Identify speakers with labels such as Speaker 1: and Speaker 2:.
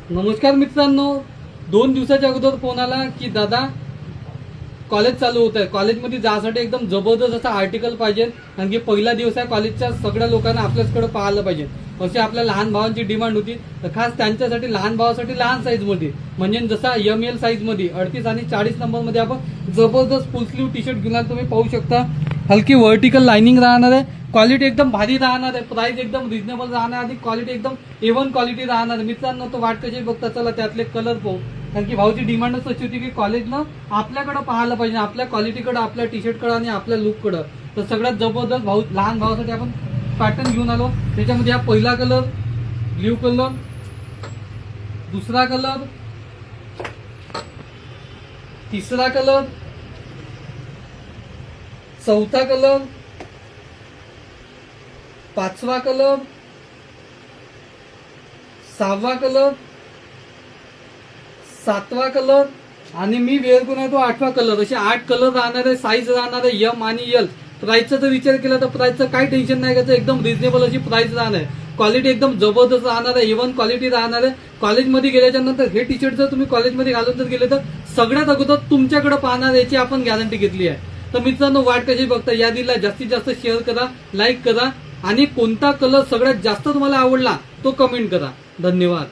Speaker 1: नमस्कार मित्रांनो, 2 दिवसाच्या अगोदर फोन आला की दादा कॉलेज चालू होत आहे, कॉलेजमध्ये जाण्यासाठी एकदम जबरदस्त असा आर्टिकल पाहिजे, कारण की पहिला दिवस आहे कॉलेजच्या, सगळ्या लोकांना आपल्याचकडे पाहायला पाहिजे अशी आपल्या लहान भावांची डिमांड होती. तर खास त्यांच्यासाठी लहान भावासाठी लहान साईज मध्ये म्हणजे जसा ML साईज मध्ये 38 आणि 40 नंबर मध्ये आपण जबरदस्त फुल स्लीव टी शर्ट घेऊन आलो. तुम्ही पाहू शकता हलकी व्हर्टिकल लाइनिंग राहणार आहे, क्वालिटी एकदम भारी राहणार आहे, प्राइस एकदम रिजनेबल राहणार आणि क्वालिटी एकदम A1 क्वालिटी राहणार. मित्रांनो तो वाट कशी बघता, चला त्यातले कलर पाहू, कारण की भाऊची डिमांडच अशी होती की कॉलेजनं आपल्याकडे पाहायला पाहिजे, आपल्या क्वालिटीकडे, आपल्या टी शर्टकडे आणि आपल्या लुककडे. तर सगळ्यात जबरदस्त भाऊ लहान भावासाठी आपण पॅटर्न घेऊन आलो. त्याच्यामध्ये हा पहिला कलर ब्ल्यू कलर, दुसरा कलर, तिसरा कलर, चौथा कलर, पाचवा कलर, सहावा कलर, सातवा कलर आणि मी वेअर करून आहे तो 8वा कलर. असे 8 कलर राहणार आहे, साईज राहणार आहे M आणि L. प्राइसचा जर विचार केला तर प्राइसचं काही टेन्शन नाही घ्यायचं, एकदम रिजनेबल अशी प्राइस राहणार आहे. क्वालिटी एकदम जबरदस्त राहणार आहे, A1 क्वालिटी राहणार आहे. कॉलेजमध्ये गेल्याच्या नंतर हे टी शर्ट जर तुम्ही कॉलेजमध्ये घालून जर गेले तर सगळ्यात अगोदर तुमच्याकडे पाहणार याची आपण गॅरंटी घेतली आहे. तर मित्रांनो वाट कशी बघता, यादीला जास्तीत जास्त शेअर करा, लाईक करा आणि कोणता कलर सगळ्यात जास्त तुम्हाला आवडला तो कमेंट करा. धन्यवाद.